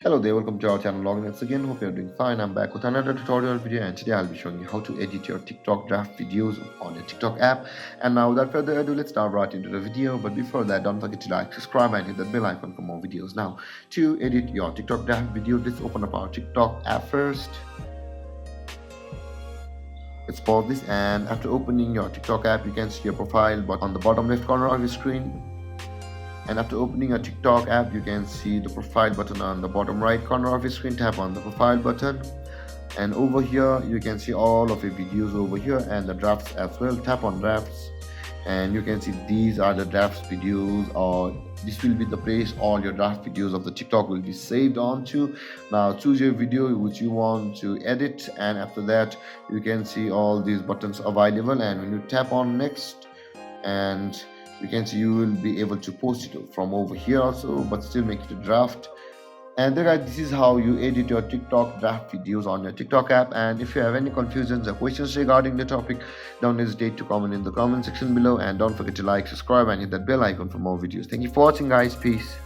Hello there, welcome to our channel Login again. Hope you're doing fine. I'm back with another tutorial video, and today I'll be showing you how to edit your TikTok draft videos on your TikTok app. And now without further ado, let's dive right into the video. But before that, don't forget to like, subscribe and hit that bell icon for more videos. Now, to edit your TikTok draft video, let's open up our TikTok app first. Let's pause this, and after opening your TikTok app, you can see your profile but on the bottom left corner of your screen. And after opening a TikTok app, you can see the profile button on the bottom right corner of your screen. Tap on the profile button, and over here you can see all of your videos over here and the drafts as well. Tap on drafts, and you can see these are the drafts videos, or this will be the place all your draft videos of the TikTok will be saved onto. Now choose your video which you want to edit, and after that you can see all these buttons available, and when you tap on next, and you can see you will be able to post it from over here also, but still make it a draft. And there, guys, this is how you edit your TikTok draft videos on your TikTok app. And if you have any confusions or questions regarding the topic, don't hesitate to comment in the comment section below, and don't forget to like, subscribe and hit that bell icon for more videos. Thank you for watching, guys. Peace.